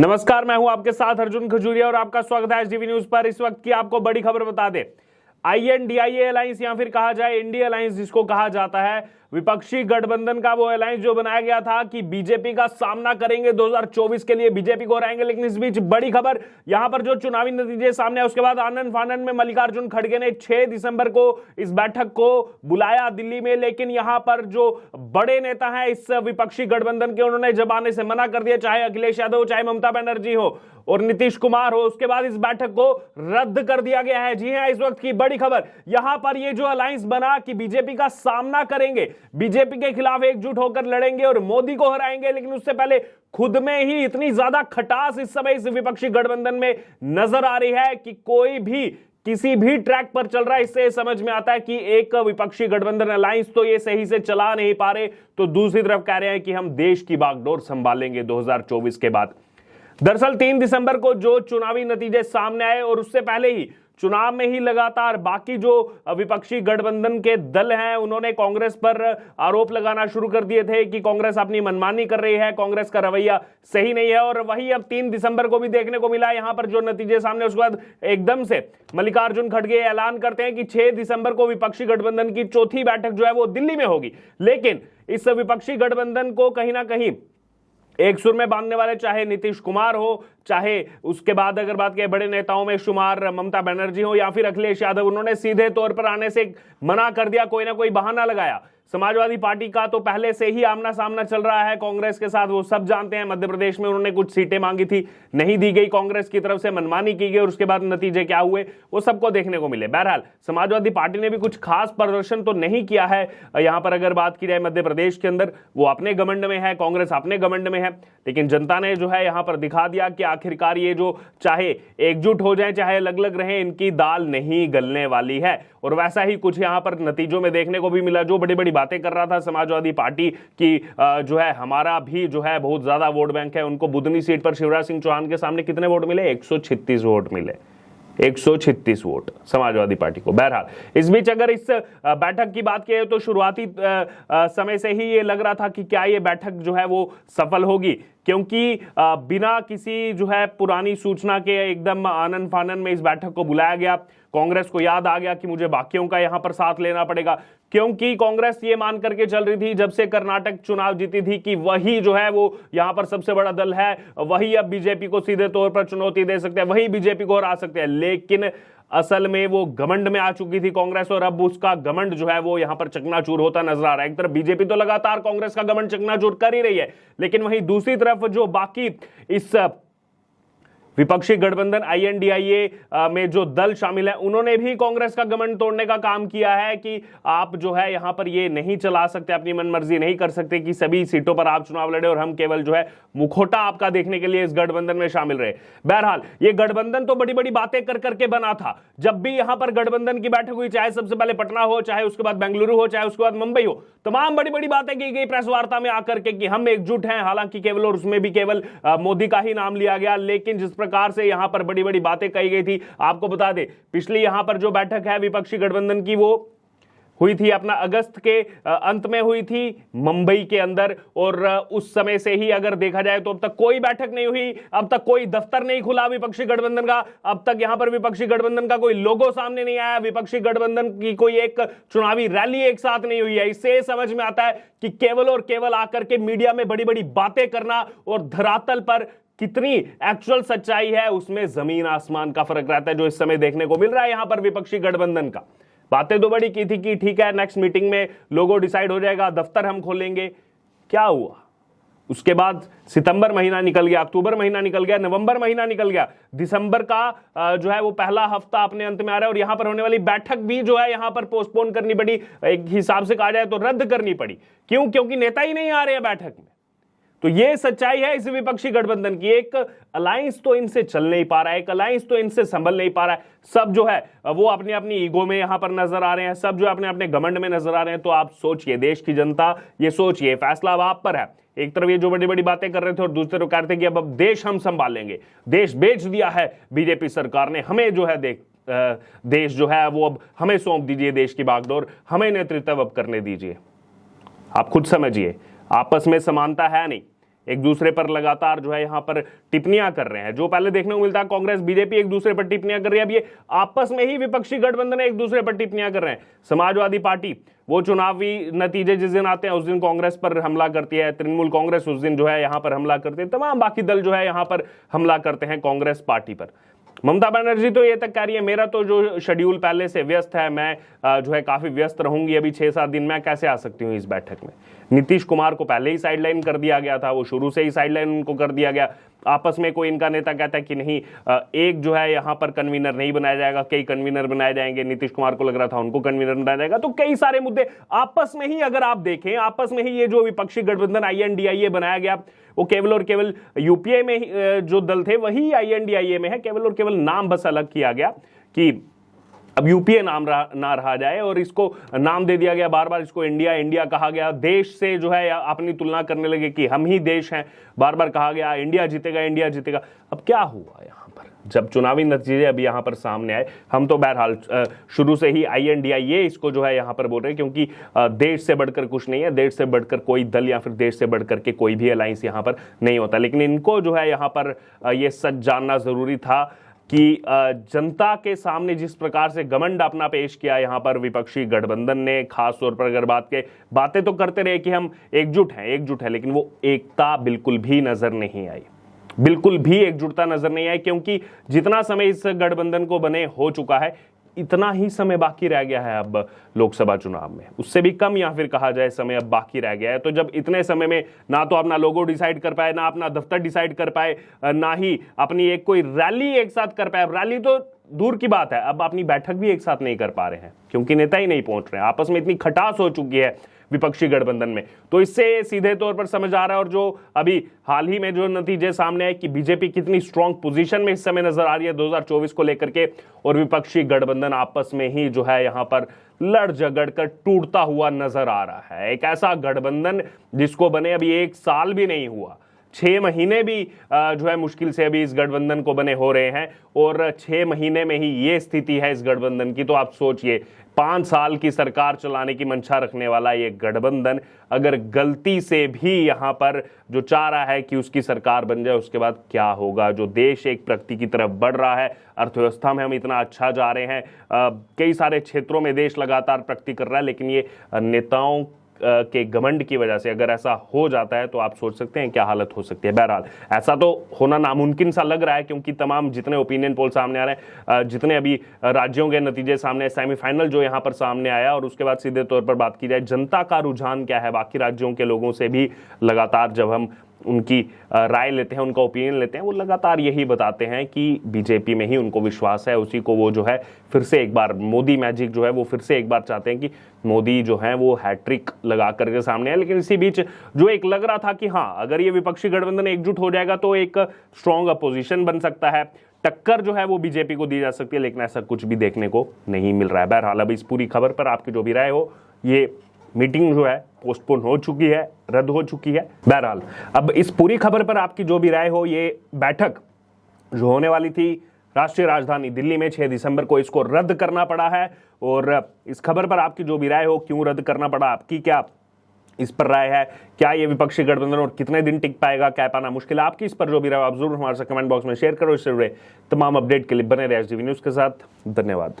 नमस्कार, मैं हूं आपके साथ अर्जुन खजूरिया और आपका स्वागत है एसडीवी न्यूज पर। इस वक्त की आपको बड़ी खबर बता दे, INDIA अलायंस या फिर कहा जाए इंडिया अलायंस जिसको कहा जाता है, विपक्षी गठबंधन का वो अलायंस जो बनाया गया था कि बीजेपी का सामना करेंगे 2024 के लिए, बीजेपी को हराएंगे। लेकिन इस बीच बड़ी खबर यहां पर जो चुनावी नतीजे सामने आए उसके बाद आनन फानन में मल्लिकार्जुन खड़गे ने 6 दिसंबर को इस बैठक को बुलाया दिल्ली में। लेकिन यहां पर जो बड़े नेता हैं इस विपक्षी गठबंधन के, उन्होंने जब आने से मना कर दिया, चाहे अखिलेश यादव, चाहे ममता बनर्जी हो और नीतीश कुमार हो। उसके बाद इस बैठक को रद्द कर दिया गया है। जी हां, इस वक्त की बड़ी खबर यहां पर ये जो अलायंस बना कि बीजेपी का सामना करेंगे, बीजेपी के खिलाफ एकजुट होकर लड़ेंगे और मोदी को हराएंगे। लेकिन उससे पहले खुद में ही इतनी ज्यादा खटास इस समय इस विपक्षी गठबंधन में नजर आ रही है कि कोई भी किसी भी ट्रैक पर चल रहा है। इससे समझ में आता है कि एक विपक्षी गठबंधन अलायंस तो ये सही से चला नहीं पा रहे, तो दूसरी तरफ कह रहे हैं कि हम देश की बागडोर संभालेंगे 2024 के बाद। दरअसल 3 दिसंबर को जो चुनावी नतीजे सामने आए और उससे पहले ही चुनाव में ही लगातार बाकी जो विपक्षी गठबंधन के दल हैं उन्होंने कांग्रेस पर आरोप लगाना शुरू कर दिए थे कि कांग्रेस अपनी मनमानी कर रही है, कांग्रेस का रवैया सही नहीं है। और वही अब 3 दिसंबर को भी देखने को मिला यहां पर जो नतीजे सामने, उसके बाद एकदम से मल्लिकार्जुन खड़गे ऐलान करते हैं कि 6 दिसंबर को विपक्षी गठबंधन की चौथी बैठक जो है वो दिल्ली में होगी। लेकिन इस विपक्षी गठबंधन को कहीं ना कहीं एक सुर में बांधने वाले, चाहे नीतीश कुमार हो, चाहे उसके बाद अगर बात करें बड़े नेताओं में शुमार ममता बनर्जी हो या फिर अखिलेश यादव, उन्होंने सीधे तौर पर आने से मना कर दिया, कोई ना कोई बहाना लगाया। समाजवादी पार्टी का तो पहले से ही आमना सामना चल रहा है कांग्रेस के साथ, वो सब जानते हैं। मध्य प्रदेश में उन्होंने कुछ सीटें मांगी थी, नहीं दी गई, कांग्रेस की तरफ से मनमानी की गई और उसके बाद नतीजे क्या हुए वो सबको देखने को मिले। बहरहाल समाजवादी पार्टी ने भी कुछ खास प्रदर्शन तो नहीं किया है यहां पर। अगर बात की जाए मध्य प्रदेश के अंदर, वो अपने घमंड में है, कांग्रेस अपने घमंड में है। लेकिन जनता ने जो है यहां पर दिखा दिया कि आखिरकार ये जो चाहे एकजुट हो जाए चाहे अलग अलग रहे, इनकी दाल नहीं गलने वाली है। और वैसा ही कुछ यहां पर नतीजों में देखने को भी मिला। जो बड़ी बड़ी बातें कर रहा था समाजवादी पार्टी की जो है हमारा भी जो है बहुत ज्यादा वोट बैंक है, उनको बुधनी सीट पर शिवराज सिंह चौहान के सामने कितने वोट मिले? 136 वोट मिले, 136 वोट समाजवादी पार्टी को। बहरहाल इस बीच अगर इस बैठक की बात की तो शुरुआती समय से ही ये लग रहा था कि क्या ये बैठक जो है वो सफल होगी, क्योंकि बिना किसी जो है पुरानी सूचना के एकदम आनन फानन में इस बैठक को बुलाया गया। कांग्रेस को याद आ गया कि मुझे बाकियों का यहां पर साथ लेना पड़ेगा, क्योंकि कांग्रेस ये मान करके चल रही थी जब से कर्नाटक चुनाव जीती थी कि वही जो है वो यहां पर सबसे बड़ा दल है, वही अब बीजेपी को सीधे तौर पर चुनौती दे सकते हैं, वही बीजेपी को हरा सकते हैं। लेकिन असल में वो घमंड में आ चुकी थी कांग्रेस और अब उसका घमंड जो है वो यहां पर चकनाचूर होता नजर आ रहा है। एक तरफ बीजेपी तो लगातार कांग्रेस का घमंड चकनाचूर कर ही रही है, लेकिन वहीं दूसरी तरफ जो बाकी इस विपक्षी गठबंधन INDIA में जो दल शामिल है उन्होंने भी कांग्रेस का घमंड तोड़ने का काम किया है कि आप जो है यहां पर ये नहीं चला सकते, अपनी मनमर्जी नहीं कर सकते कि सभी सीटों पर आप चुनाव लड़े और हम केवल जो है मुखौटा आपका देखने के लिए इस गठबंधन में शामिल रहे। बहरहाल ये गठबंधन तो बड़ी बड़ी बातें कर करके बना था। जब भी यहां पर गठबंधन की बैठक हुई, चाहे सबसे पहले पटना हो, चाहे उसके बाद बेंगलुरु हो, चाहे उसके बाद मुंबई हो, तमाम बड़ी बड़ी बातें की गई प्रेस वार्ता में आकर के कि हम एकजुट हैं। हालांकि केवल और उसमें भी केवल मोदी का ही नाम लिया गया। लेकिन जिस प्रकार से यहां पर बड़ी बड़ी बातें कही गई थी, आपको बता दें पिछली यहां पर जो बैठक है विपक्षी गठबंधन की वो हुई थी अपना अगस्त के अंत में हुई थी मुंबई के अंदर। और उस समय से ही अगर देखा जाए तो अब तक कोई बैठक नहीं हुई, अब तक कोई दफ्तर नहीं खुला विपक्षी गठबंधन का, अब तक यहां पर विपक्षी गठबंधन का कोई लोगो सामने नहीं आया, विपक्षी गठबंधन की कोई एक चुनावी रैली एक साथ नहीं हुई है। इससे समझ में आता है कि केवल और केवल आकर के मीडिया में बड़ी बड़ी बातें करना और धरातल पर कितनी एक्चुअल सच्चाई है उसमें जमीन आसमान का फर्क रहता है, जो इस समय देखने को मिल रहा है यहां पर विपक्षी गठबंधन का। बातें तो बड़ी की थी कि ठीक है नेक्स्ट मीटिंग में लोगो डिसाइड हो जाएगा, दफ्तर हम खोलेंगे। क्या हुआ? उसके बाद सितंबर महीना निकल गया, अक्टूबर महीना निकल गया, नवंबर महीना निकल गया, दिसंबर का जो है वो पहला हफ्ता अपने अंत में आ रहा है और यहां पर होने वाली बैठक भी जो है यहां पर पोस्टपोन करनी पड़ी, एक हिसाब से कहा जाए तो रद्द करनी पड़ी। क्यों? क्योंकि नेता ही नहीं आ रहे हैं बैठक में। तो ये सच्चाई है इस विपक्षी गठबंधन की। एक अलायंस तो इनसे चल नहीं पा रहा है, एक अलायंस तो इनसे संभल नहीं पा रहा है। सब जो है वो अपनी अपनी ईगो में यहां पर नजर आ रहे हैं, सब जो अपने अपने घमंड में नजर आ रहे हैं। तो आप सोचिए, देश की जनता ये सोचिए, फैसला अब आप पर है। एक तरफ ये जो बड़ी बड़ी बातें कर रहे थे और दूसरी तरफ कहते कि अब देश हम संभालेंगे, देश बेच दिया है बीजेपी सरकार ने, हमें जो है देश जो है वो अब हमें सौंप दीजिए, देश की बागडोर हमें नेतृत्व अब करने दीजिए। आप खुद समझिए, आपस में समानता है नहीं। एक दूसरे पर लगातार जो है यहां पर टिप्पणियां कर रहे हैं। जो पहले देखने को मिलता है कांग्रेस बीजेपी एक दूसरे पर टिप्पणियां कर रही है, अब ये आपस में ही विपक्षी गठबंधन एक दूसरे पर टिप्पणियां कर रहे हैं। समाजवादी पार्टी वो चुनावी नतीजे जिस दिन आते हैं उस दिन कांग्रेस पर हमला करती है, तृणमूल कांग्रेस उस दिन जो है यहां पर हमला करती है, तमाम बाकी दल जो है यहां पर हमला करते हैं कांग्रेस पार्टी पर। ममता बनर्जी तो ये तक कह रही है मेरा तो जो शेड्यूल पहले से व्यस्त है, मैं जो है काफी व्यस्त रहूंगी अभी 6-7 दिन, मैं कैसे आ सकती हूँ इस बैठक में। नीतीश कुमार को पहले ही साइडलाइन कर दिया गया था, वो शुरू से ही साइडलाइन उनको कर दिया गया। आपस में कोई इनका नेता कहता है कि नहीं एक जो है यहां पर कन्वीनर नहीं बनाया जाएगा, कई कन्वीनर बनाए जाएंगे। नीतीश कुमार को लग रहा था उनको कन्वीनर बनाया जाएगा। तो कई सारे मुद्दे आपस में ही, अगर आप देखें आपस में ही ये जो विपक्षी गठबंधन INDIA बनाया गया, वो केवल और केवल यूपीए में जो दल थे वही INDIA में है, केवल और केवल नाम बस अलग किया गया कि अब यूपीए नाम ना रहा जाए और इसको नाम दे दिया गया, बार बार इसको इंडिया कहा गया। देश से जो है अपनी तुलना करने लगे कि हम ही देश हैं, बार बार कहा गया इंडिया जीतेगा। अब क्या हुआ यहां पर जब चुनावी नतीजे अभी यहां पर सामने आए? हम तो बहरहाल शुरू से ही INDIA इसको जो है यहां पर बोल रहे हैं, क्योंकि देश से बढ़कर कुछ नहीं है, देश से बढ़कर कोई दल या फिर देश से बढ़कर के कोई भी अलायंस यहां पर नहीं होता। लेकिन इनको जो है यहां पर ये सच जानना जरूरी था कि जनता के सामने जिस प्रकार से घमंड अपना पेश किया यहां पर विपक्षी गठबंधन ने, खास तौर पर अगर बातें तो करते रहे कि हम एकजुट हैं, लेकिन वो एकता बिल्कुल भी नजर नहीं आई, बिल्कुल भी एकजुटता नजर नहीं आई। क्योंकि जितना समय इस गठबंधन को बने हो चुका है, इतना ही समय बाकी रह गया है अब लोकसभा चुनाव में, उससे भी कम या फिर कहा जाए समय अब बाकी रह गया है। तो जब इतने समय में ना तो अपना लोगो डिसाइड कर पाए, ना अपना दफ्तर डिसाइड कर पाए, ना ही अपनी एक कोई रैली एक साथ कर पाए, रैली तो दूर की बात है, अब अपनी बैठक भी एक साथ नहीं कर पा रहे हैं क्योंकि नेता ही नहीं पहुंच रहे हैं। आपस में इतनी खटास हो चुकी है विपक्षी गठबंधन में। तो इससे सीधे तौर पर समझ आ रहा है, और जो अभी हाल ही में जो नतीजे सामने आए कि बीजेपी कितनी स्ट्रांग पोजीशन में इस समय नजर आ रही है 2024 को लेकर के, और विपक्षी गठबंधन आपस में ही जो है यहां पर लड़ झगड़ कर टूटता हुआ नजर आ रहा है। एक ऐसा गठबंधन जिसको बने अभी 1 साल भी नहीं हुआ, 6 महीने भी जो है मुश्किल से अभी इस गठबंधन को बने हो रहे हैं, और 6 महीने में ही ये स्थिति है इस गठबंधन की। तो आप सोचिए 5 साल की सरकार चलाने की मंशा रखने वाला ये गठबंधन अगर गलती से भी यहां पर जो चाह रहा है कि उसकी सरकार बन जाए, उसके बाद क्या होगा। जो देश एक प्रगति की तरफ बढ़ रहा है, अर्थव्यवस्था में हम इतना अच्छा जा रहे हैं, कई सारे क्षेत्रों में देश लगातार प्रगति कर रहा है, लेकिन ये नेताओं के घमंड की वजह से अगर ऐसा हो जाता है तो आप सोच सकते हैं क्या हालत हो सकती है। बहरहाल ऐसा तो होना नामुमकिन सा लग रहा है, क्योंकि तमाम जितने ओपिनियन पोल सामने आ रहे हैं, जितने अभी राज्यों के नतीजे सामने, सेमीफाइनल जो यहां पर सामने आया, और उसके बाद सीधे तौर पर बात की जाए जनता का रुझान क्या है, बाकी राज्यों के लोगों से भी लगातार जब हम उनकी राय लेते हैं, उनका ओपिनियन लेते हैं, वो लगातार यही बताते हैं कि बीजेपी में ही उनको विश्वास है, उसी को वो जो है फिर से एक बार मोदी मैजिक जो है वो फिर से एक बार चाहते हैं कि मोदी जो है वो हैट्रिक लगा करके सामने है। लेकिन इसी बीच जो एक लग रहा था कि हाँ अगर ये विपक्षी गठबंधन एकजुट हो जाएगा तो एक स्ट्रॉन्ग अपोजिशन बन सकता है, टक्कर जो है वो बीजेपी को दी जा सकती है, लेकिन ऐसा कुछ भी देखने को नहीं मिल रहा है। बहरहाल अब इस पूरी खबर पर आपकी जो भी राय हो, ये मीटिंग जो है पोस्टपोन हो चुकी है, रद्द हो चुकी है। बहरहाल अब इस पूरी खबर पर आपकी जो भी राय हो, ये बैठक जो होने वाली थी राष्ट्रीय राजधानी दिल्ली में 6 दिसंबर को, इसको रद्द करना पड़ा है। और इस खबर पर आपकी जो भी राय हो, क्यों रद्द करना पड़ा, आपकी क्या इस पर राय है, क्या ये विपक्षी गठबंधन और कितने दिन टिक पाएगा, कह पाना मुश्किल है, आपकी इस पर जो भी राय आप जरूर हमारे साथ कमेंट बॉक्स में शेयर करो। इससे जुड़े तमाम अपडेट के लिए बने रहे SDV न्यूज के साथ। धन्यवाद।